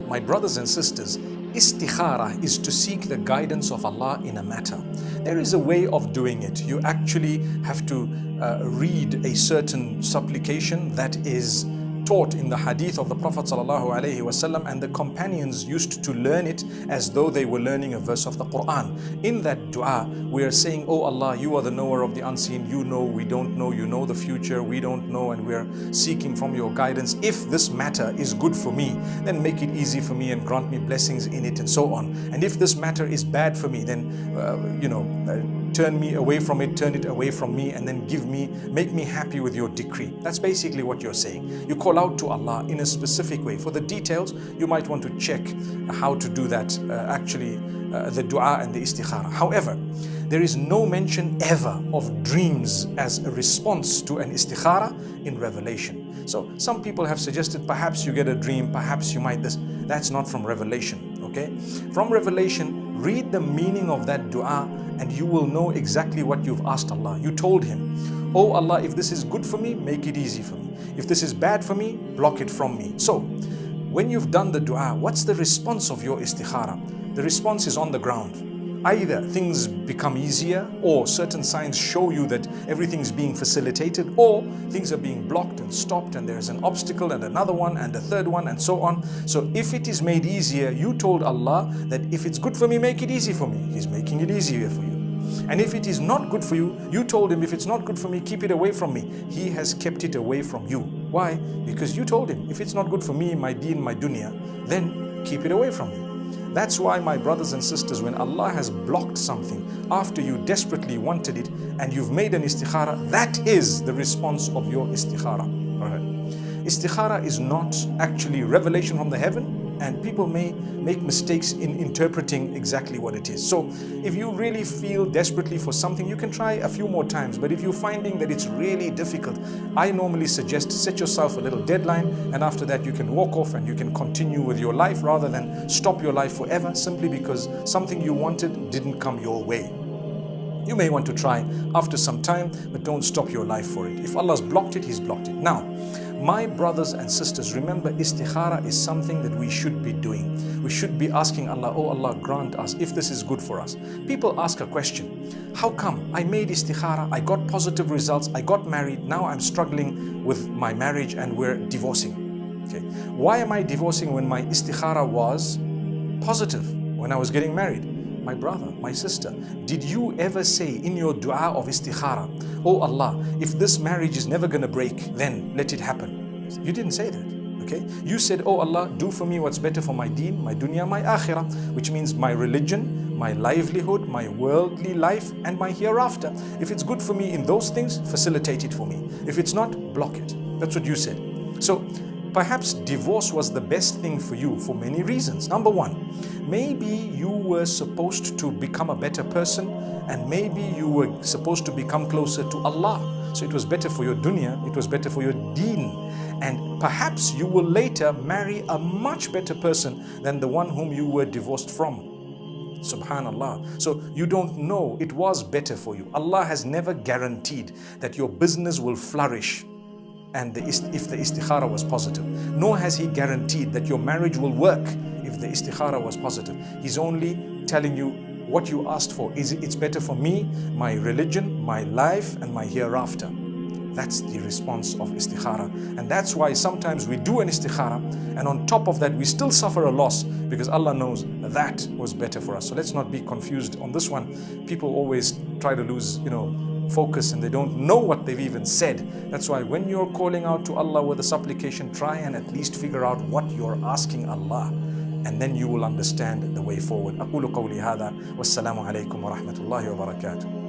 My brothers and sisters, Istikhara is to seek the guidance of Allah in a matter. There is a way of doing it. You actually have to read a certain supplication that is taught in the hadith of the Prophet ﷺ, and the companions used to learn it as though they were learning a verse of the Quran. In that dua, we are saying, "Oh Allah, you are the knower of the unseen. You know, we don't know. You know the future, we don't know, and we are seeking from your guidance. If this matter is good for me, then make it easy for me and grant me blessings in it," and so on. And if this matter is bad for me, then turn me away from it, turn it away from me, and then make me happy with your decree. That's basically what you're saying. You call out to Allah in a specific way. For the details, you might want to check how to do that, the dua and the istikhara. However, there is no mention ever of dreams as a response to an istikhara in Revelation. So some people have suggested perhaps you get a dream, perhaps you might this. That's not from Revelation, okay? From Revelation, read the meaning of that dua and you will know exactly what you've asked Allah. You told Him, "Oh Allah, if this is good for me, make it easy for me. If this is bad for me, block it from me." So, when you've done the dua, what's the response of your istikhara? The response is on the ground. Either things become easier, or certain signs show you that everything's being facilitated, or things are being blocked and stopped, and there's an obstacle and another one and a third one and so on. So if it is made easier, you told Allah that if it's good for me, make it easy for me. He's making it easier for you. And if it is not good for you, you told Him, if it's not good for me, keep it away from me. He has kept it away from you. Why? Because you told Him, if it's not good for me, my deen, my dunya, then keep it away from me. That's why, my brothers and sisters, when Allah has blocked something after you desperately wanted it and you've made an istikhara, that is the response of your istikhara. Alright. Istikhara is not actually revelation from the heaven, and people may make mistakes in interpreting exactly what it is. So if you really feel desperately for something, you can try a few more times. But if you're finding that it's really difficult, I normally suggest set yourself a little deadline, and after that you can walk off and you can continue with your life rather than stop your life forever simply because something you wanted didn't come your way. You may want to try after some time, but don't stop your life for it. If Allah's blocked it, He's blocked it. Now, my brothers and sisters, remember, istikhara is something that we should be doing. We should be asking Allah, "Oh Allah, grant us if this is good for us." People ask a question, how come I made istikhara, I got positive results, I got married, now I'm struggling with my marriage and we're divorcing. Okay, why am I divorcing when my istikhara was positive when I was getting married? My brother, my sister, did you ever say in your dua of istikhara, "Oh Allah, if this marriage is never going to break, then let it happen"? You didn't say that, okay? You said, "Oh Allah, do for me what's better for my deen, my dunya, my akhirah," which means my religion, my livelihood, my worldly life, and my hereafter. If it's good for me in those things, facilitate it for me. If it's not, block it. That's what you said. So perhaps divorce was the best thing for you for many reasons. Number one, maybe you were supposed to become a better person, and maybe you were supposed to become closer to Allah. So it was better for your dunya, it was better for your deen. And perhaps you will later marry a much better person than the one whom you were divorced from. Subhanallah. So you don't know, it was better for you. Allah has never guaranteed that your business will flourish and if the istikhara was positive. Nor has He guaranteed that your marriage will work if the istikhara was positive. He's only telling you what you asked for. It's better for me, my religion, my life, and my hereafter. That's the response of istikhara. And that's why sometimes we do an istikhara, and on top of that we still suffer a loss because Allah knows that was better for us. So let's not be confused on this one. People always try to lose, focus, and they don't know what they've even said. That's why when you're calling out to Allah with a supplication, try and at least figure out what you're asking Allah, and then you will understand the way forward. أقول قولي هذا والسلام عليكم ورحمة الله وبركاته.